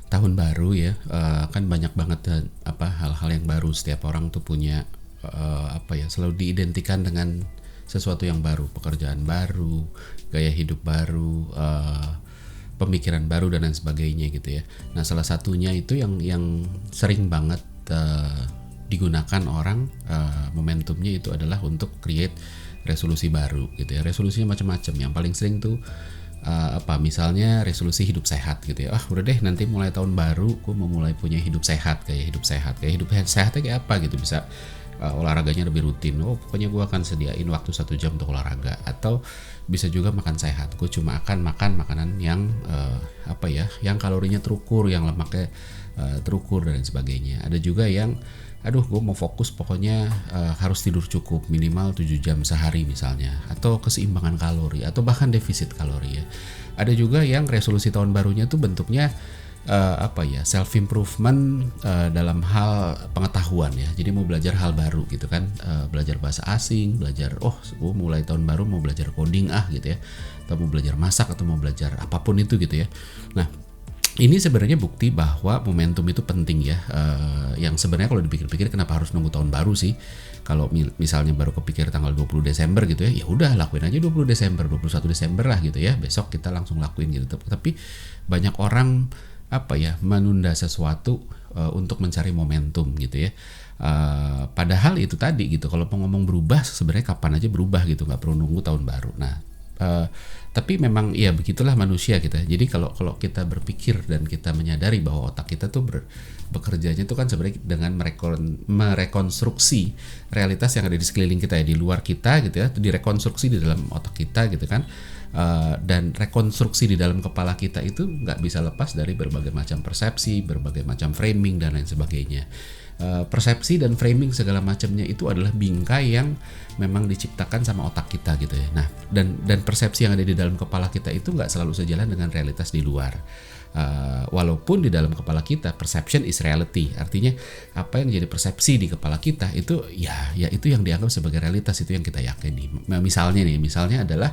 Tahun baru ya, kan banyak banget hal-hal yang baru. Setiap orang tuh punya selalu diidentikan dengan sesuatu yang baru, pekerjaan baru, gaya hidup baru, pemikiran baru dan lain sebagainya gitu ya. Nah, salah satunya itu yang sering banget digunakan orang, momentumnya itu adalah untuk create resolusi baru gitu ya. Resolusinya macam-macam. Yang paling sering tuh misalnya resolusi hidup sehat gitu ya. Udah deh, nanti mulai tahun baru gue mau mulai punya hidup sehatnya kayak apa gitu. Bisa olahraganya lebih rutin. Pokoknya gue akan sediain waktu 1 jam untuk olahraga. Atau bisa juga makan sehat, gue cuma akan makan makanan yang yang kalorinya terukur, yang lemaknya terukur dan sebagainya. Ada juga yang gue mau fokus pokoknya harus tidur cukup minimal 7 jam sehari misalnya, atau keseimbangan kalori, atau bahkan defisit kalori ya. Ada juga yang resolusi tahun barunya tuh bentuknya self improvement dalam hal pengetahuan ya. Jadi mau belajar hal baru gitu kan, belajar bahasa asing, belajar mulai tahun baru mau belajar coding gitu ya, atau mau belajar masak, atau mau belajar apapun itu gitu ya. Nah, ini sebenarnya bukti bahwa momentum itu penting ya. Yang sebenarnya kalau dipikir-pikir, kenapa harus nunggu tahun baru sih? Kalau misalnya baru kepikir tanggal 20 Desember gitu ya udah lakuin aja 20 Desember, 21 Desember lah gitu ya. Besok kita langsung lakuin gitu. Tapi banyak orang menunda sesuatu untuk mencari momentum gitu ya. Padahal itu tadi gitu, kalau mau ngomong berubah sebenarnya kapan aja berubah gitu, nggak perlu nunggu tahun baru. Nah, tapi memang ya begitulah manusia kita. Jadi kalau kita berpikir dan kita menyadari bahwa otak kita tuh bekerjanya tuh kan sebenarnya dengan merekonstruksi realitas yang ada di sekeliling kita ya, di luar kita gitu ya, direkonstruksi di dalam otak kita gitu kan. Dan rekonstruksi di dalam kepala kita itu nggak bisa lepas dari berbagai macam persepsi, berbagai macam framing dan lain sebagainya. Persepsi dan framing segala macamnya itu adalah bingkai yang memang diciptakan sama otak kita gitu ya. Nah, dan persepsi yang ada di dalam kepala kita itu nggak selalu sejalan dengan realitas di luar. Walaupun di dalam kepala kita perception is reality, artinya apa yang jadi persepsi di kepala kita itu ya itu yang dianggap sebagai realitas, itu yang kita yakini. Misalnya adalah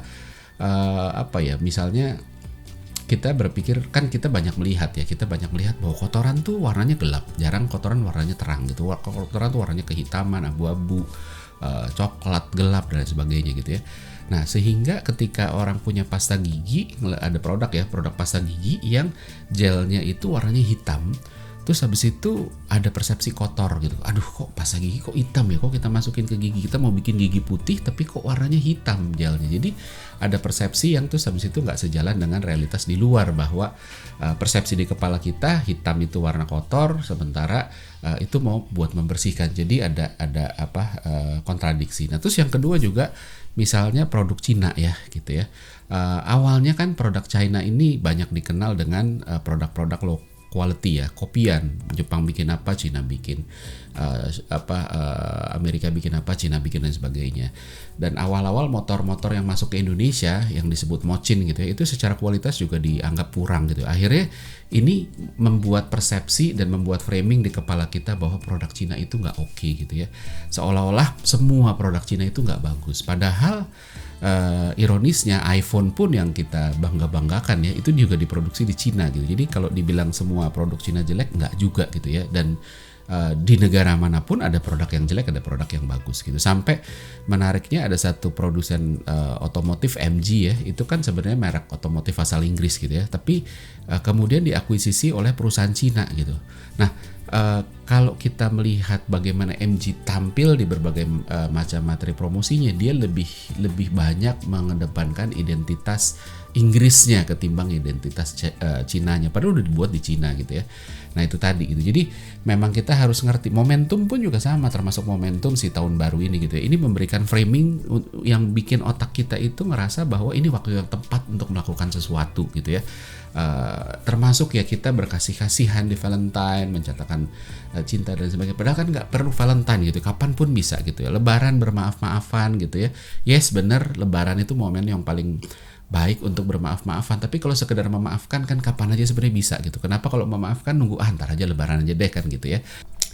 misalnya kita berpikir, kan kita banyak melihat bahwa kotoran tuh warnanya gelap, jarang kotoran warnanya terang gitu. Kotoran tuh warnanya kehitaman, abu-abu, coklat gelap dan sebagainya gitu ya. Nah, sehingga ketika orang punya pasta gigi, ada produk pasta gigi yang gelnya itu warnanya hitam, terus habis itu ada persepsi kotor gitu. Kok pasta gigi kok hitam ya? Kok kita masukin ke gigi, kita mau bikin gigi putih tapi kok warnanya hitam gelnya. Jadi ada persepsi yang terus habis itu nggak sejalan dengan realitas di luar, bahwa persepsi di kepala kita hitam itu warna kotor, sementara itu mau buat membersihkan. Jadi ada kontradiksi. Nah, terus yang kedua juga misalnya produk Cina ya gitu ya. Awalnya kan produk China ini banyak dikenal dengan produk-produk low quality ya, kopian. Jepang bikin apa, Cina bikin, Amerika bikin apa, Cina bikin dan sebagainya. Dan awal-awal motor-motor yang masuk ke Indonesia yang disebut Mochin gitu ya, itu secara kualitas juga dianggap kurang gitu. Akhirnya ini membuat persepsi dan membuat framing di kepala kita bahwa produk Cina itu nggak oke gitu ya. Seolah-olah semua produk Cina itu nggak bagus. Padahal ironisnya iPhone pun yang kita bangga-banggakan ya, itu juga diproduksi di Cina gitu. Jadi kalau dibilang semua produk Cina jelek, nggak juga gitu ya. Dan di negara manapun ada produk yang jelek, ada produk yang bagus gitu. Sampai menariknya ada satu produsen otomotif MG ya, itu kan sebenarnya merek otomotif asal Inggris gitu ya, tapi kemudian diakuisisi oleh perusahaan Cina gitu. Nah, kalau kita melihat bagaimana MG tampil di berbagai macam materi promosinya, dia lebih banyak mengedepankan identitas Inggrisnya ketimbang identitas Cinanya, padahal udah dibuat di Cina gitu ya. Nah, itu tadi gitu. Jadi memang kita harus ngerti momentum pun juga sama, termasuk momentum si tahun baru ini gitu ya. Ini memberikan framing yang bikin otak kita itu ngerasa bahwa ini waktu yang tepat untuk melakukan sesuatu gitu ya. Termasuk ya kita berkasih-kasihan di Valentine, mencatatkan cinta dan sebagainya. Padahal kan nggak perlu Valentine gitu, kapanpun bisa gitu ya. Lebaran bermaaf-maafan gitu ya. Yes, bener, Lebaran itu momen yang paling baik untuk bermaaf-maafan, tapi kalau sekedar memaafkan kan kapan aja sebenarnya bisa gitu. Kenapa kalau memaafkan nunggu ntar aja Lebaran aja deh kan gitu ya.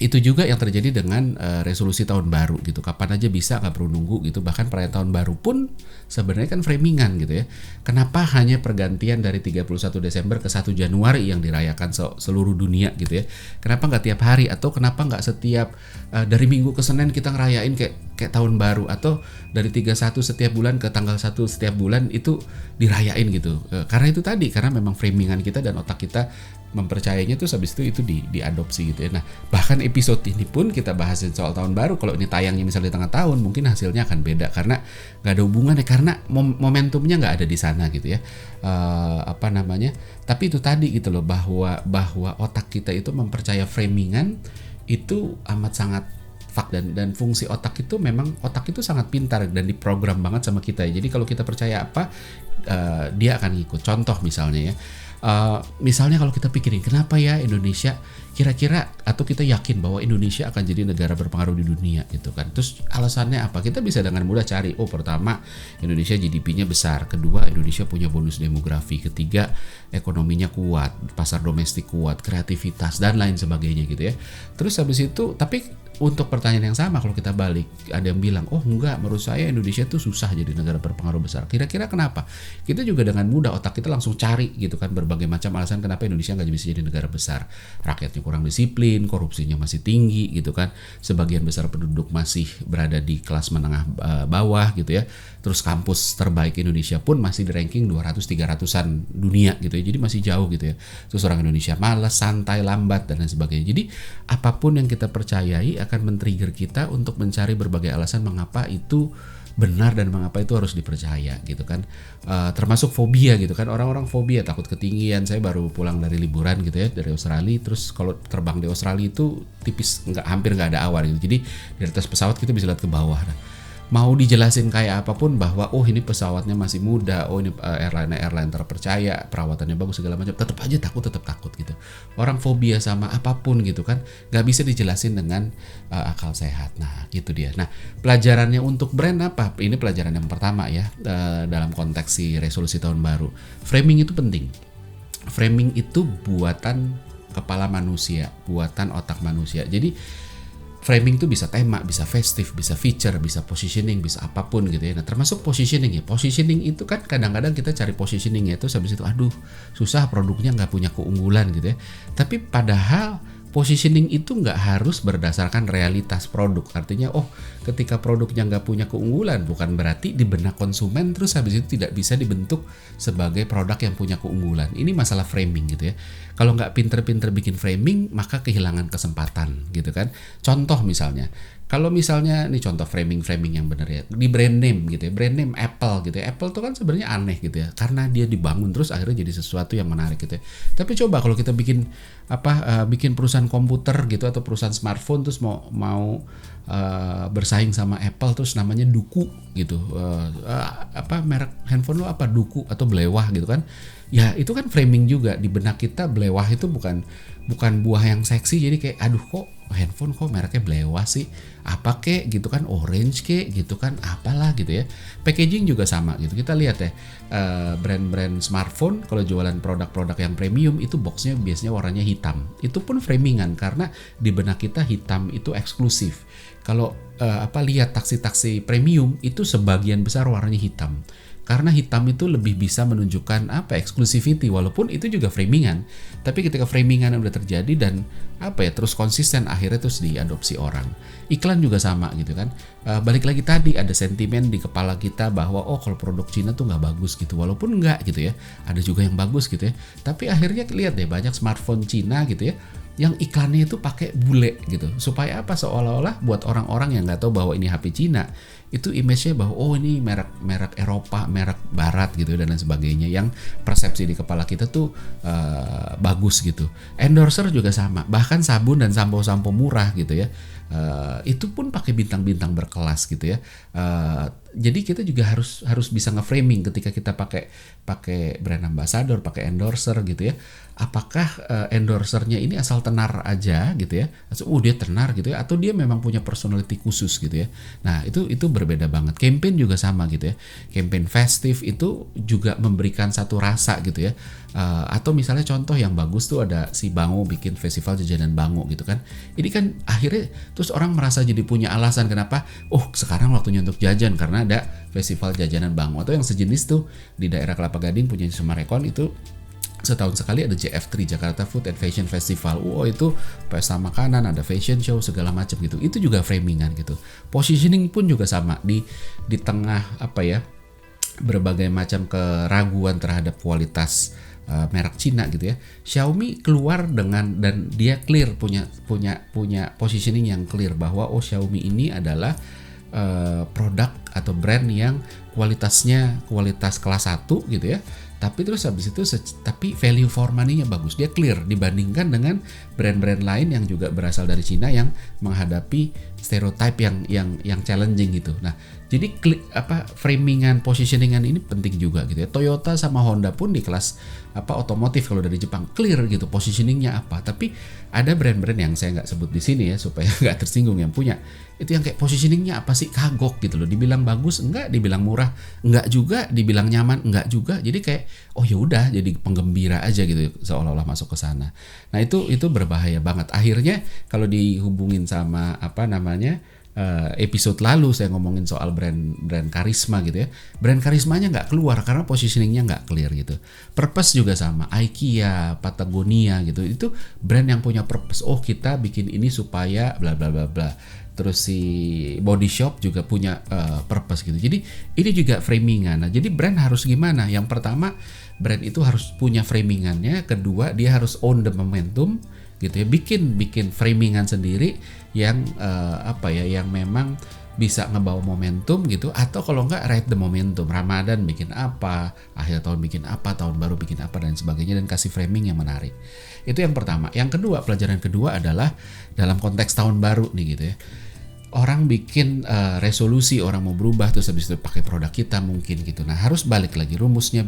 Itu juga yang terjadi dengan resolusi tahun baru gitu. Kapan aja bisa, nggak perlu nunggu gitu. Bahkan perayaan tahun baru pun sebenarnya kan framingan gitu ya. Kenapa hanya pergantian dari 31 Desember ke 1 Januari yang dirayakan seluruh dunia gitu ya. Kenapa nggak tiap hari, atau kenapa nggak setiap dari Minggu ke Senin kita ngerayain kayak tahun baru, atau dari 31 setiap bulan ke tanggal 1 setiap bulan itu dirayain gitu. Karena itu tadi, karena memang framingan kita dan otak kita mempercayainya tuh habis itu diadopsi gitu ya. Nah, bahkan episode ini pun kita bahasin soal tahun baru. Kalau ini tayangnya misalnya di tengah tahun, mungkin hasilnya akan beda karena nggak ada hubungannya, karena momentumnya nggak ada di sana gitu ya. Tapi itu tadi gitu loh, bahwa otak kita itu mempercaya framingan itu amat sangat dan fungsi otak itu, memang otak itu sangat pintar dan diprogram banget sama kita. Jadi kalau kita percaya apa, dia akan ngikut. Contoh misalnya ya, misalnya kalau kita pikirin kenapa ya Indonesia kira-kira, atau kita yakin bahwa Indonesia akan jadi negara berpengaruh di dunia gitu kan. Terus alasannya apa? Kita bisa dengan mudah cari, pertama Indonesia GDP-nya besar, kedua Indonesia punya bonus demografi, ketiga ekonominya kuat, pasar domestik kuat, kreativitas dan lain sebagainya gitu ya. Terus habis itu, tapi untuk pertanyaan yang sama kalau kita balik, ada yang bilang, oh enggak, menurut saya Indonesia tuh susah jadi negara berpengaruh besar. Kira-kira kenapa? Kita juga dengan mudah otak kita langsung cari gitu kan, berbagai macam alasan kenapa Indonesia nggak bisa jadi negara besar. Rakyatnya kurang disiplin, korupsinya masih tinggi gitu kan, sebagian besar penduduk masih berada di kelas menengah bawah gitu ya. Terus kampus terbaik Indonesia pun masih di ranking 200-300an dunia gitu ya, jadi masih jauh gitu ya. Terus orang Indonesia malas, santai, lambat dan lain sebagainya. Jadi apapun yang kita percayai akan men-trigger kita untuk mencari berbagai alasan mengapa itu benar dan mengapa itu harus dipercaya gitu kan. Termasuk fobia gitu kan, orang-orang fobia takut ketinggian. Saya baru pulang dari liburan gitu ya, dari Australia. Terus kalau terbang di Australia itu tipis, hampir nggak ada awan gitu, jadi dari atas pesawat kita bisa lihat ke bawah. Mau dijelasin kayak apapun bahwa ini pesawatnya masih muda, ini airline terpercaya, perawatannya bagus segala macam, tetap aja tetap takut gitu. Orang fobia sama apapun gitu kan, nggak bisa dijelasin dengan akal sehat. Nah gitu dia. Nah, pelajarannya untuk brand apa? Ini pelajaran yang pertama ya, dalam konteks si resolusi tahun baru. Framing itu penting. Framing itu buatan kepala manusia, buatan otak manusia. Jadi framing itu bisa tema, bisa festif, bisa feature, bisa positioning, bisa apapun gitu ya. Nah, termasuk positioning ya. Positioning itu kan kadang-kadang kita cari positioning ya, terus habis itu susah, produknya nggak punya keunggulan gitu ya. Tapi padahal positioning itu nggak harus berdasarkan realitas produk. Artinya ketika produknya nggak punya keunggulan, bukan berarti di benak konsumen terus habis itu tidak bisa dibentuk sebagai produk yang punya keunggulan. Ini masalah framing gitu ya. Kalau nggak pinter-pinter bikin framing, maka kehilangan kesempatan gitu kan. Contoh misalnya, kalau misalnya, ini contoh framing yang benar ya, di brand name gitu ya, brand name Apple gitu ya. Apple tuh kan sebenarnya aneh gitu ya, karena dia dibangun terus akhirnya jadi sesuatu yang menarik gitu ya. Tapi coba kalau kita bikin perusahaan komputer gitu atau perusahaan smartphone terus mau bersaing sama Apple, terus namanya Duku gitu, merek handphone lo apa, Duku atau Blewah gitu kan. Ya itu kan framing juga di benak kita. Blewah itu bukan buah yang seksi, jadi kayak kok handphone kok mereknya Blewah sih, apa kek gitu kan, orange kek gitu kan, apalah gitu ya. Packaging juga sama gitu. Kita lihat ya, brand-brand smartphone kalau jualan produk-produk yang premium itu boxnya biasanya warnanya hitam. Itu pun framingan, karena di benak kita hitam itu eksklusif. Kalau lihat taksi-taksi premium itu sebagian besar warnanya hitam. Karena hitam itu lebih bisa menunjukkan exclusivity, walaupun itu juga framingan. Tapi ketika framingan udah terjadi dan terus konsisten, akhirnya terus diadopsi orang. Iklan juga sama gitu kan. Balik lagi tadi, ada sentimen di kepala kita bahwa kalau produk Cina tuh nggak bagus gitu, walaupun nggak gitu ya. Ada juga yang bagus gitu ya. Tapi akhirnya lihat deh, banyak smartphone Cina gitu ya, yang iklannya itu pakai bule gitu, supaya seolah-olah buat orang-orang yang nggak tahu bahwa ini HP Cina, itu image-nya bahwa ini merek Eropa, merek Barat gitu dan lain sebagainya, yang persepsi di kepala kita tuh bagus gitu. Endorser juga sama, bahkan sabun dan sampo-sampo murah gitu ya, itu pun pakai bintang-bintang berkelas gitu ya. Jadi kita juga harus bisa nge-framing ketika kita pakai brand ambassador, pakai endorser gitu ya. Apakah endorsernya ini asal tenar aja gitu ya? Dia tenar gitu ya, atau dia memang punya personality khusus gitu ya. Nah, itu berbeda banget. Campaign juga sama gitu ya. Campaign festive itu juga memberikan satu rasa gitu ya. Atau misalnya contoh yang bagus tuh ada si Bango bikin festival jajanan Bango gitu kan. Ini kan akhirnya terus orang merasa jadi punya alasan kenapa sekarang waktunya untuk jajan karena ada festival jajanan Bango. Atau yang sejenis tuh di daerah Kelapa Gading punya Sumarekon itu setahun sekali ada JF3 Jakarta Food and Fashion Festival. Itu pesta makanan, ada fashion show segala macam gitu. Itu juga framingan gitu. Positioning pun juga sama di tengah berbagai macam keraguan terhadap kualitas merek Cina gitu ya. Xiaomi keluar dengan dan dia clear punya positioning yang clear bahwa Xiaomi ini adalah produk atau brand yang kualitas kelas 1 gitu ya. Tapi terus habis itu tapi value for money-nya bagus. Dia clear dibandingkan dengan brand-brand lain yang juga berasal dari Cina yang menghadapi stereotype yang challenging gitu. Nah, jadi framingan, positioningan ini penting juga gitu ya. Toyota sama Honda pun di kelas otomotif kalau dari Jepang clear gitu positioningnya apa. Tapi ada brand-brand yang saya nggak sebut di sini ya supaya nggak tersinggung yang punya. Itu yang kayak positioningnya apa sih, kagok gitu loh. Dibilang bagus enggak, dibilang murah enggak juga, dibilang nyaman enggak juga. Jadi kayak ya udah jadi penggembira aja gitu seolah-olah masuk ke sana. Nah, itu berbahaya banget. Akhirnya kalau dihubungin sama episode lalu saya ngomongin soal brand karisma gitu ya. Brand karismanya nggak keluar karena positioningnya nggak clear gitu. Purpose juga sama, IKEA, Patagonia gitu. Itu brand yang punya purpose. Kita bikin ini supaya bla bla bla bla. Terus si Body Shop juga punya purpose gitu. Jadi ini juga framingan. Nah, jadi brand harus gimana? Yang pertama, brand itu harus punya framingannya. Kedua, dia harus own the momentum gitu ya. Bikin framingan sendiri yang yang memang bisa ngebawa momentum gitu. Atau kalau enggak ride the momentum. Ramadan bikin apa, akhir tahun bikin apa, tahun baru bikin apa dan sebagainya, dan kasih framing yang menarik. Itu yang pertama. Yang kedua, pelajaran kedua adalah dalam konteks tahun baru nih gitu ya. Orang bikin resolusi, orang mau berubah terus habis itu pakai produk kita mungkin gitu. Nah, harus balik lagi rumusnya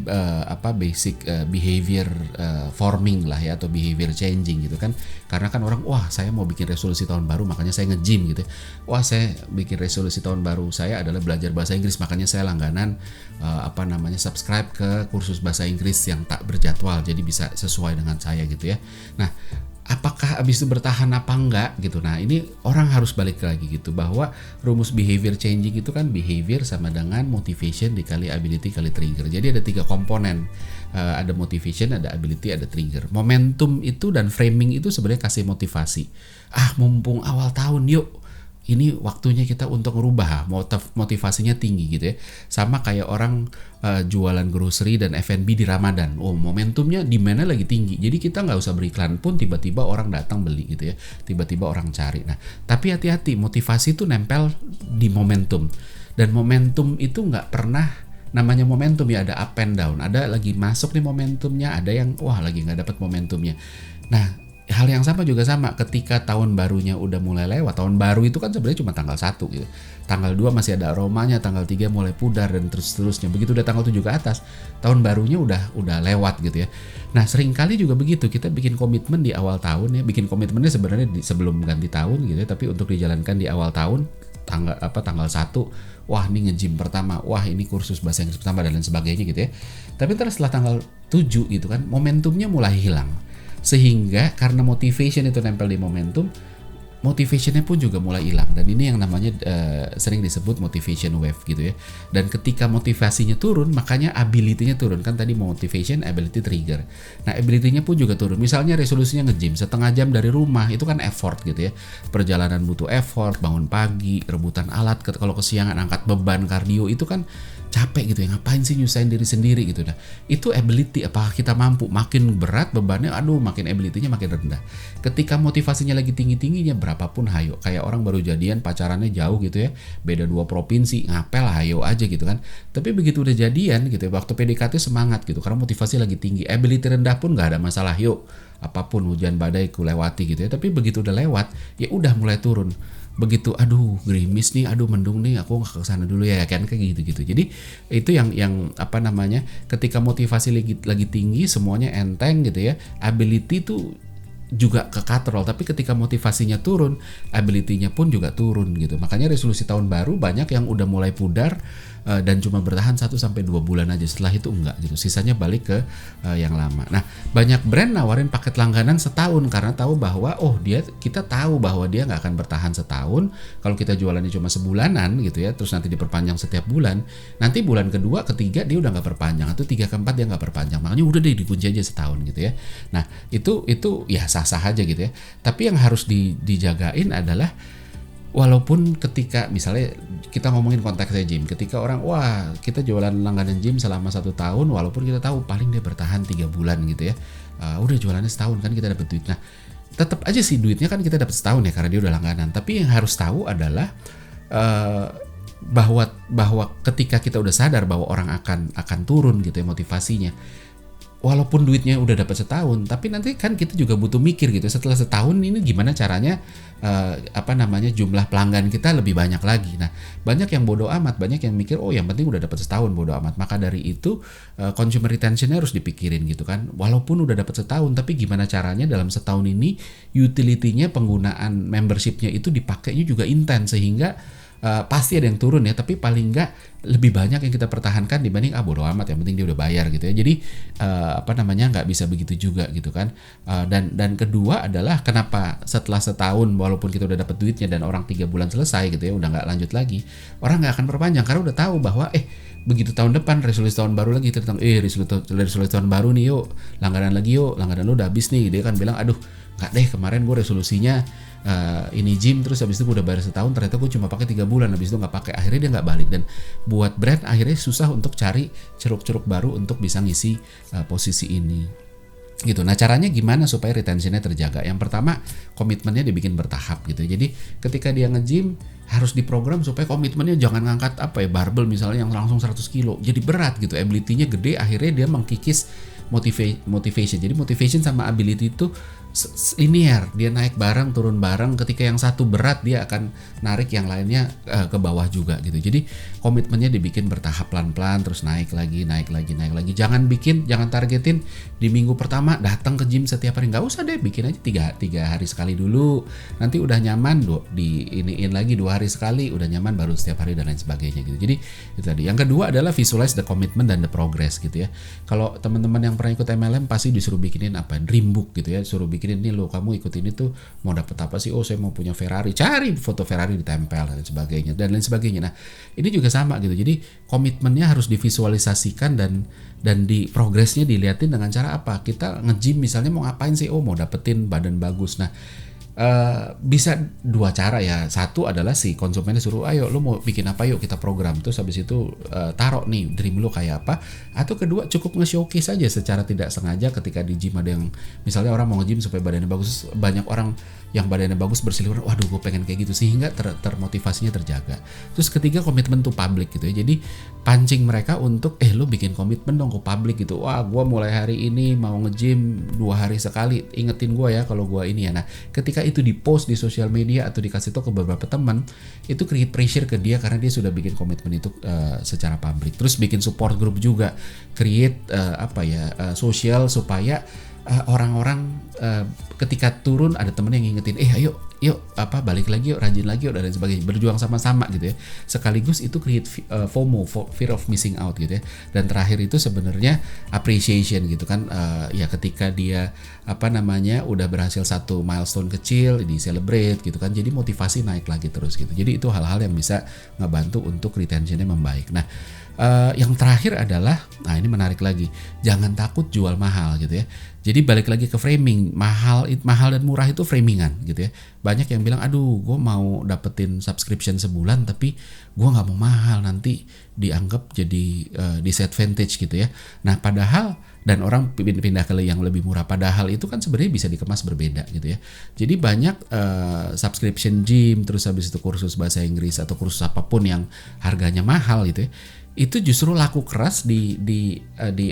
basic behavior forming lah ya, atau behavior changing gitu kan. Karena kan orang saya mau bikin resolusi tahun baru makanya saya nge-gym gitu. Saya bikin resolusi tahun baru saya adalah belajar bahasa Inggris makanya saya langganan subscribe ke kursus bahasa Inggris yang tak berjadwal jadi bisa sesuai dengan saya gitu ya. Nah, apakah abis itu bertahan apa enggak gitu. Nah, ini orang harus balik lagi gitu bahwa rumus behavior changing itu kan behavior sama dengan motivation dikali ability kali trigger. Jadi ada 3 komponen, ada motivation, ada ability, ada trigger. Momentum itu dan framing itu sebenarnya kasih motivasi. Mumpung awal tahun yuk, ini waktunya kita untuk ngerubah, motivasinya tinggi gitu ya. Sama kayak orang jualan grocery dan F&B di Ramadan. Momentumnya demand-nya lagi tinggi. Jadi kita nggak usah beriklan pun tiba-tiba orang datang beli gitu ya. Tiba-tiba orang cari. Nah, tapi hati-hati, motivasi itu nempel di momentum. Dan momentum itu nggak pernah namanya momentum ya, ada up and down. Ada lagi masuk nih momentumnya, ada yang lagi nggak dapat momentumnya. Nah, hal yang sama juga sama ketika tahun barunya udah mulai lewat. Tahun baru itu kan sebenarnya cuma tanggal 1 gitu. Tanggal 2 masih ada aromanya, tanggal 3 mulai pudar dan seterusnya. Begitu udah tanggal 7 ke atas, tahun barunya udah lewat gitu ya. Nah, seringkali juga begitu, kita bikin komitmen di awal tahun ya. Bikin komitmennya sebenarnya sebelum ganti tahun gitu ya, tapi untuk dijalankan di awal tahun tanggal 1, ini nge-gym pertama, ini kursus bahasa Inggris pertama dan lain sebagainya gitu ya. Tapi terus setelah tanggal 7 gitu kan, momentumnya mulai hilang. Sehingga karena motivation itu nempel di momentum, motivationnya pun juga mulai hilang. Dan ini yang namanya sering disebut motivation wave gitu ya. Dan ketika motivasinya turun, makanya ability-nya turun. Kan tadi motivation, ability, trigger. Nah, ability-nya pun juga turun. Misalnya resolusinya nge-gym setengah jam dari rumah, itu kan effort gitu ya. Perjalanan butuh effort, bangun pagi, rebutan alat, kalau kesiangan angkat beban, kardio, itu kan capek gitu ya, ngapain sih nyusahin diri sendiri gitu. Nah, itu ability, apakah kita mampu. Makin berat bebannya, makin ability-nya makin rendah. Ketika motivasinya lagi tinggi-tingginya, berapapun hayo. Kayak orang baru jadian, pacarannya jauh gitu ya, beda 2 provinsi, ngapel hayo aja gitu kan. Tapi begitu udah jadian gitu ya, waktu PDKT semangat gitu, karena motivasi lagi tinggi. Ability rendah pun gak ada masalah, yuk apapun, hujan badai ku lewati gitu ya. Tapi begitu udah lewat, ya udah mulai turun. Begitu gerimis nih, mendung nih, aku nggak kesana dulu ya, kan kayak gitu. Jadi itu yang ketika motivasi lagi tinggi, semuanya enteng gitu ya, ability tuh juga ke katrol, tapi ketika motivasinya turun, ability-nya pun juga turun gitu. Makanya resolusi tahun baru banyak yang udah mulai pudar dan cuma bertahan 1-2 bulan aja, setelah itu enggak gitu. Sisanya balik ke yang lama. Nah, banyak brand nawarin paket langganan setahun karena tahu bahwa kita tahu bahwa dia nggak akan bertahan setahun. Kalau kita jualannya cuma sebulanan gitu ya, terus nanti diperpanjang setiap bulan, nanti bulan kedua, ketiga dia udah nggak perpanjang, atau 3 ke 4 dia nggak perpanjang. Makanya udah deh dikunci aja setahun gitu ya. Nah, itu ya sah-sah aja gitu ya. Tapi yang harus dijagain adalah walaupun ketika misalnya kita ngomongin konteksnya gym, ketika orang kita jualan langganan gym selama 1 tahun, walaupun kita tahu paling dia bertahan 3 bulan gitu ya, udah jualannya setahun kan kita dapat duit. Nah, tetap aja sih duitnya kan kita dapat setahun ya karena dia udah langganan. Tapi yang harus tahu adalah bahwa ketika kita udah sadar bahwa orang akan turun gitu ya motivasinya, walaupun duitnya udah dapat setahun, tapi nanti kan kita juga butuh mikir gitu, setelah setahun ini gimana caranya jumlah pelanggan kita lebih banyak lagi. Nah, banyak yang bodo amat, banyak yang mikir yang penting udah dapat setahun, bodo amat. Maka dari itu consumer retentionnya harus dipikirin gitu kan. Walaupun udah dapat setahun, tapi gimana caranya dalam setahun ini utility-nya, penggunaan membership-nya itu dipakainya juga intens, sehingga pasti ada yang turun ya, tapi paling enggak lebih banyak yang kita pertahankan dibanding bodo amat, yang penting dia udah bayar gitu ya. Jadi nggak bisa begitu juga gitu kan. Dan kedua adalah kenapa setelah setahun walaupun kita udah dapat duitnya dan orang 3 bulan selesai gitu ya, udah nggak lanjut lagi, orang nggak akan perpanjang karena udah tahu bahwa begitu tahun depan resolusi tahun baru lagi tentang resolusi tahun baru nih, yuk langganan lagi, yuk langganan lu udah habis nih. Dia kan bilang aduh nggak deh, kemarin gue resolusinya ini gym, terus habis itu gue udah bayar setahun, ternyata gue cuma pakai 3 bulan, habis itu nggak pakai, akhirnya dia nggak balik. Dan buat brand akhirnya susah untuk cari ceruk-ceruk baru untuk bisa ngisi posisi ini gitu. Nah, caranya gimana supaya retentionnya terjaga? Yang pertama, komitmennya dibikin bertahap gitu. Jadi ketika dia nge-gym harus diprogram supaya komitmennya jangan ngangkat barbel misalnya yang langsung 100 kilo, jadi berat gitu, ability-nya gede, akhirnya dia mengkikis motivation. Jadi motivation sama ability itu linear, dia naik bareng turun bareng. Ketika yang satu berat, dia akan narik yang lainnya ke bawah juga gitu. Jadi komitmennya dibikin bertahap, pelan-pelan, terus naik lagi. Jangan targetin di minggu pertama datang ke gym setiap hari, nggak usah deh, bikin aja 3 hari sekali dulu. Nanti udah nyaman iniin lagi 2 hari sekali, udah nyaman baru setiap hari dan lain sebagainya gitu. Jadi itu tadi. Yang kedua adalah visualize the commitment dan the progress gitu ya. Kalau teman-teman yang pernah ikut MLM pasti disuruh bikinin dream book gitu ya, suruh bikinin nih, lo kamu ikut ini tuh mau dapet apa sih? Saya mau punya Ferrari, cari foto Ferrari ditempel dan lain sebagainya. Nah, ini juga sama gitu. Jadi komitmennya harus divisualisasikan dan di progresnya dilihatin dengan cara apa? Kita nge-gym misalnya mau ngapain sih? Mau dapetin badan bagus. Nah, bisa 2 cara ya. Satu adalah si konsumennya suruh, ayo lu mau bikin apa, yuk kita program, terus habis itu taruh nih dream lu kayak apa. Atau kedua, cukup nge-showcase aja secara tidak sengaja ketika di gym ada yang misalnya orang mau nge-gym supaya badannya bagus, banyak orang yang badannya bagus berseliweran, waduh gue pengen kayak gitu, sehingga termotivasinya terjaga. Terus ketiga, komitmen to public gitu ya. Jadi pancing mereka untuk lu bikin komitmen dong ke public gitu. Wah, gue mulai hari ini mau nge-gym 2 hari sekali, ingetin gue ya kalau gue ini ya. Nah, ketika itu di post di sosial media atau dikasih tahu ke beberapa teman, itu create pressure ke dia karena dia sudah bikin komitmen itu secara publik. Terus bikin support group juga, create sosial supaya orang-orang ketika turun ada temen yang ngingetin, ayo balik lagi yuk, rajin lagi yuk, dan lain sebagainya, berjuang sama-sama gitu ya. Sekaligus itu create FOMO, fear of missing out gitu ya. Dan terakhir itu sebenarnya appreciation gitu kan, ya ketika dia udah berhasil satu milestone kecil di celebrate gitu kan, jadi motivasi naik lagi terus gitu. Jadi itu hal-hal yang bisa ngebantu untuk retentionnya membaik. Nah, yang terakhir adalah, nah ini menarik lagi, jangan takut jual mahal gitu ya. Jadi balik lagi ke framing, mahal dan murah itu framingan gitu ya. Banyak yang bilang, aduh gue mau dapetin subscription sebulan tapi gue gak mau mahal, nanti dianggap jadi disadvantage gitu ya. Nah padahal, dan orang pindah ke yang lebih murah, padahal itu kan sebenarnya bisa dikemas berbeda gitu ya. Jadi banyak subscription gym, terus habis itu kursus bahasa Inggris atau kursus apapun yang harganya mahal gitu ya, itu justru laku keras di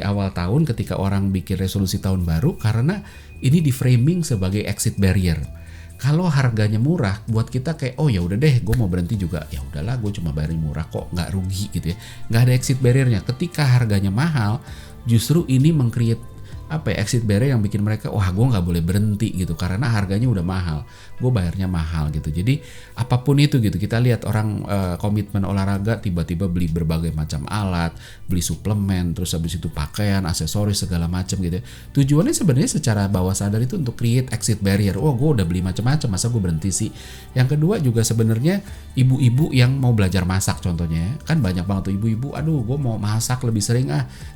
awal tahun ketika orang bikin resolusi tahun baru, karena ini di framing sebagai exit barrier. Kalau harganya murah, buat kita kayak ya udah deh, gue mau berhenti juga, ya udahlah gue cuma bayar murah kok, nggak rugi gitu ya, nggak ada exit barriernya. Ketika harganya mahal, justru ini meng-create apa ya, exit barrier yang bikin mereka wah gue nggak boleh berhenti gitu karena harganya udah mahal, gue bayarnya mahal gitu. Jadi apapun itu gitu, kita lihat orang komitmen olahraga tiba-tiba beli berbagai macam alat, beli suplemen, terus habis itu pakaian, aksesoris segala macam gitu. Tujuannya sebenarnya secara bawah sadar itu untuk create exit barrier. Oh gue udah beli macam-macam, masa gue berhenti sih. Yang kedua juga sebenarnya ibu-ibu yang mau belajar masak contohnya, kan banyak banget tuh ibu-ibu, aduh gue mau masak lebih sering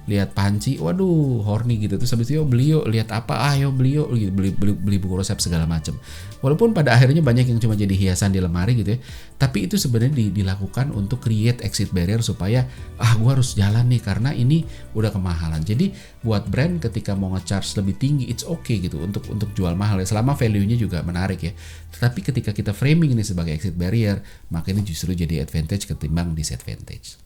lihat panci, waduh horny gitu, terus habis itu beli yuk, lihat apa ayo beli yuk gitu, beli buku resep segala macam. Walaupun pada akhirnya banyak yang cuma jadi hiasan di lemari gitu ya, tapi itu sebenarnya dilakukan untuk create exit barrier supaya gue harus jalan nih karena ini udah kemahalan. Jadi buat brand ketika mau nge-charge lebih tinggi it's okay gitu untuk jual mahal ya, selama value-nya juga menarik ya. Tetapi ketika kita framing ini sebagai exit barrier, maka ini justru jadi advantage ketimbang disadvantage.